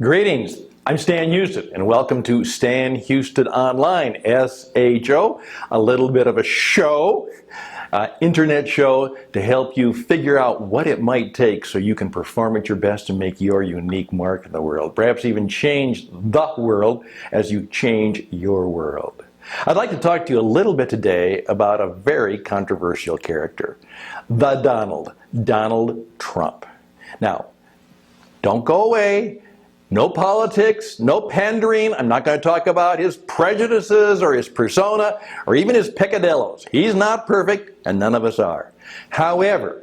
Greetings, I'm Stan Hustad, and welcome to Stan Hustad Online, SHO, a little bit of a show, internet show to help you figure out what it might take so you can perform at your best and make your unique mark in the world, perhaps even change the world as you change your world. I'd like to talk to you a little bit today about a very controversial character, the Donald Trump. Now, don't go away. No politics, no pandering. I'm not going to talk about his prejudices or his persona or even his peccadillos. He's not perfect, and none of us are. However,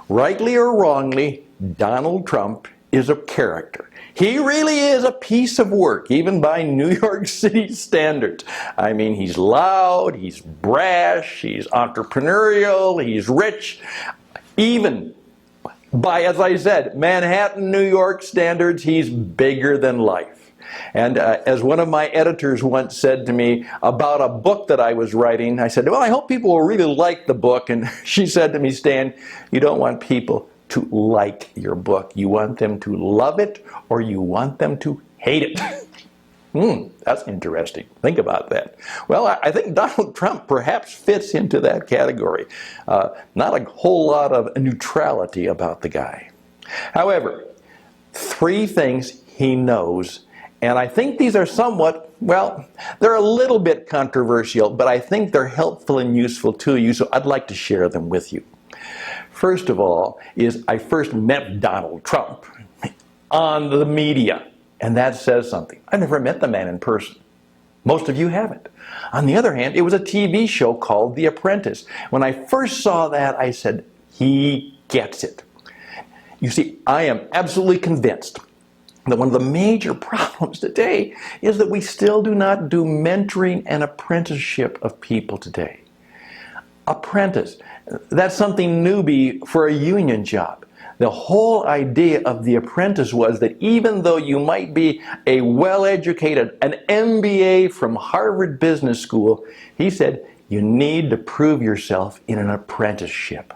rightly or wrongly, Donald Trump is a character. He really is a piece of work, even by New York City standards. I mean, he's loud, he's brash, he's entrepreneurial, he's rich, even by, as I said, Manhattan, New York standards, he's bigger than life. And as one of my editors once said to me about a book that I was writing, I said, well, I hope people will really like the book. And she said to me, Stan, you don't want people to like your book. You want them to love it, or you want them to hate it. That's interesting. Think about that. Well, I think Donald Trump perhaps fits into that category. Not a whole lot of neutrality about the guy. However, three things he knows, and I think these are somewhat, well, they're a little bit controversial, but I think they're helpful and useful to you, so I'd like to share them with you. First of all is I first met Donald Trump on the media. And that says something. I've never met the man in person. Most of you haven't. On the other hand, it was a TV show called The Apprentice. When I first saw that, I said, he gets it. You see, I am absolutely convinced that one of the major problems today is that we still do not do mentoring and apprenticeship of people today. Apprentice, that's something newbie for a union job. The whole idea of The Apprentice was that even though you might be a well-educated, an MBA from Harvard Business School, he said, you need to prove yourself in an apprenticeship.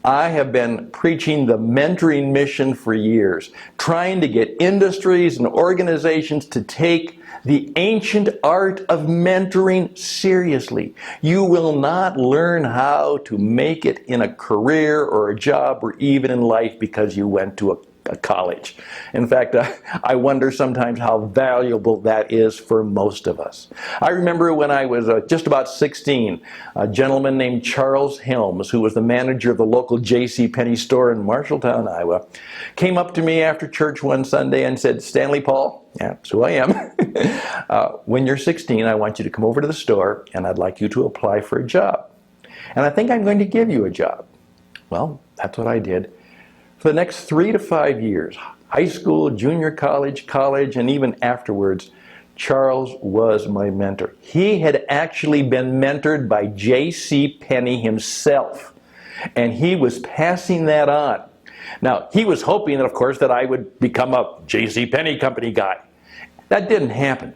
I have been preaching the mentoring mission for years, trying to get industries and organizations to take the ancient art of mentoring seriously. You will not learn how to make it in a career or a job or even in life because you went to a college. In fact, I wonder sometimes how valuable that is for most of us. I remember when I was just about 16, a gentleman named Charles Helms, who was the manager of the local JCPenney store in Marshalltown, Iowa, came up to me after church one Sunday and said, Stanley Paul, yeah, that's who I am. When you're 16, I want you to come over to the store and I'd like you to apply for a job. And I think I'm going to give you a job. Well, that's what I did. For the next 3 to 5 years, high school, junior college, and even afterwards, Charles was my mentor. He had actually been mentored by JCPenney himself, and he was passing that on. Now, he was hoping that, of course, that I would become a JCPenney company guy. That didn't happen.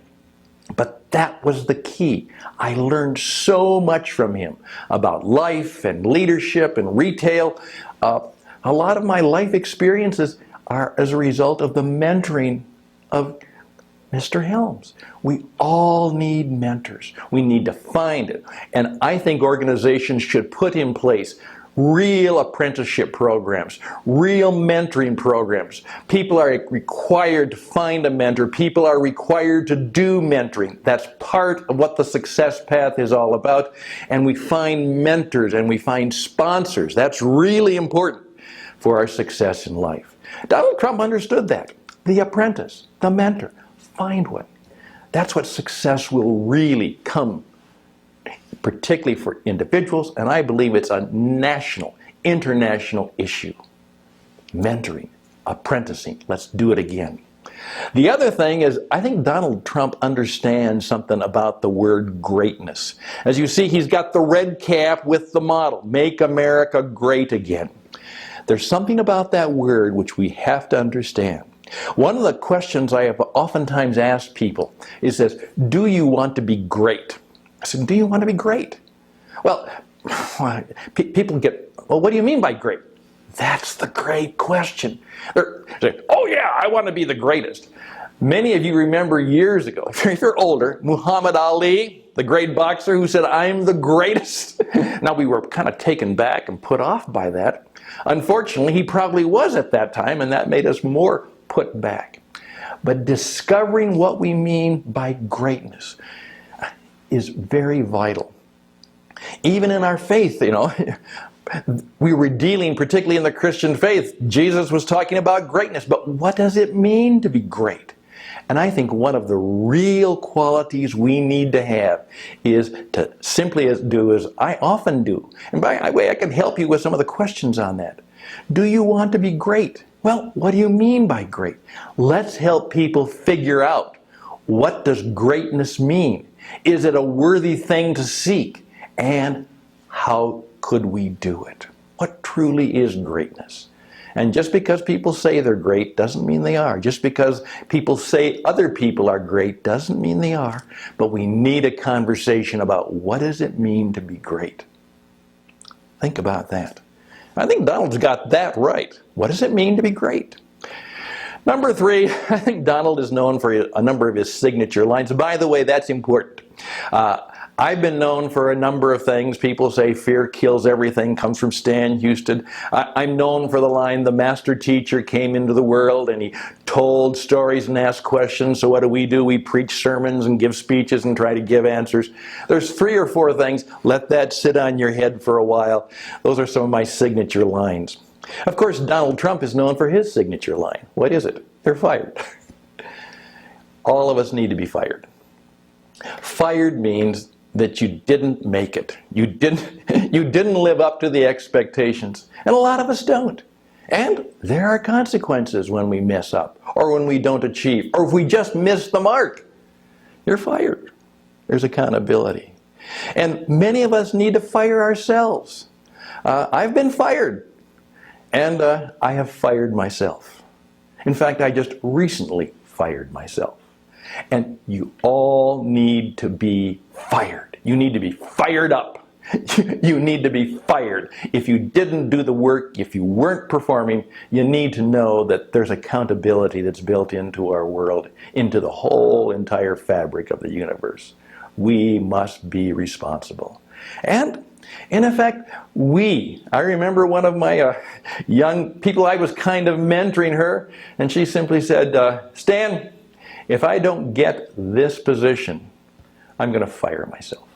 But that was the key. I learned so much from him about life and leadership and retail. A lot of my life experiences are as a result of the mentoring of Mr. Helms. We all need mentors. We need to find it. And I think organizations should put in place real apprenticeship programs, real mentoring programs. People are required to find a mentor. People are required to do mentoring. That's part of what the success path is all about. And we find mentors and we find sponsors. That's really important for our success in life. Donald Trump understood that. The apprentice, the mentor, find one. That's what success will really come, particularly for individuals, and I believe it's a national, international issue. Mentoring, apprenticing, let's do it again. The other thing is, I think Donald Trump understands something about the word greatness. As you see, he's got the red cap with the motto, Make America Great Again. There's something about that word which we have to understand. One of the questions I have oftentimes asked people is this, do you want to be great? I said, do you want to be great? Well, people get, well, what do you mean by great? That's the great question. They're saying, oh yeah, I want to be the greatest. Many of you remember years ago, if you're older, Muhammad Ali, the great boxer who said, I'm the greatest. Now we were kind of taken back and put off by that. Unfortunately, he probably was at that time, and that made us more put back. But discovering what we mean by greatness is very vital. Even in our faith, we were dealing, particularly in the Christian faith, Jesus was talking about greatness, but what does it mean to be great? And I think one of the real qualities we need to have is to simply do as I often do. And by the way, I can help you with some of the questions on that. Do you want to be great? Well, what do you mean by great? Let's help people figure out, what does greatness mean? Is it a worthy thing to seek? And how could we do it? What truly is greatness? And just because people say they're great doesn't mean they are. Just because people say other people are great doesn't mean they are. But we need a conversation about, what does it mean to be great? Think about that. I think Donald's got that right. What does it mean to be great? Number 3, I think Donald is known for a number of his signature lines. By the way, that's important. I've been known for a number of things. People say fear kills everything, comes from Stan Hustad. I'm known for the line, the master teacher came into the world and he told stories and asked questions. So what do? We preach sermons and give speeches and try to give answers. There's 3 or 4 things. Let that sit on your head for a while. Those are some of my signature lines. Of course, Donald Trump is known for his signature line. What is it? They're fired. All of us need to be fired. Fired means that you didn't make it. You didn't live up to the expectations. And a lot of us don't. And there are consequences when we mess up, or when we don't achieve, or if we just miss the mark. You're fired. There's accountability. And many of us need to fire ourselves. I've been fired. And I have fired myself. In fact, I just recently fired myself. And you all need to be fired. You need to be fired up. You need to be fired. If you didn't do the work, if you weren't performing, you need to know that there's accountability that's built into our world, into the whole entire fabric of the universe. We must be responsible. And in effect, I remember one of my young people, I was kind of mentoring her, and she simply said, Stan, if I don't get this position, I'm going to fire myself.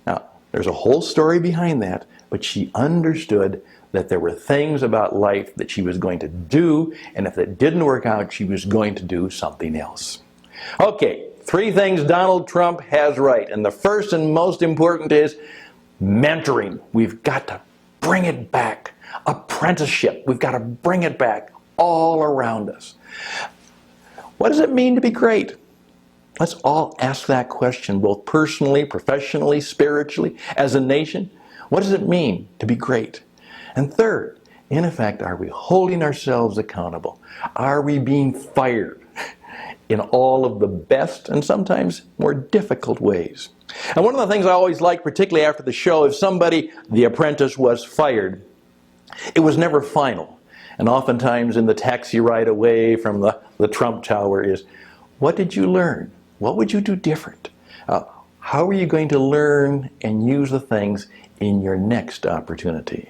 Now, there's a whole story behind that, but she understood that there were things about life that she was going to do, and if it didn't work out, she was going to do something else. Okay, 3 things Donald Trump has right, and the first and most important is mentoring. We've got to bring it back. Apprenticeship, we've got to bring it back all around us. What does it mean to be great? Let's all ask that question, both personally, professionally, spiritually, as a nation. What does it mean to be great? And third, in effect, are we holding ourselves accountable? Are we being fired in all of the best and sometimes more difficult ways? And one of the things I always like, particularly after the show, if somebody, the apprentice, was fired, it was never final. And oftentimes in the taxi ride away from the Trump Tower is, what did you learn? What would you do different? How are you going to learn and use the things in your next opportunity?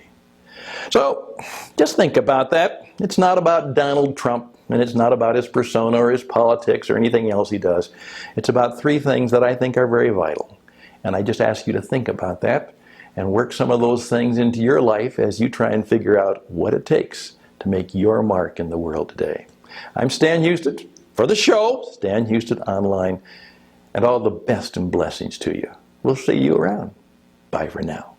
So just think about that. It's not about Donald Trump, and it's not about his persona or his politics or anything else he does. It's about 3 things that I think are very vital. And I just ask you to think about that and work some of those things into your life as you try and figure out what it takes to make your mark in the world today. I'm Stan Hustad for the show, Stan Hustad Online, and all the best and blessings to you. We'll see you around. Bye for now.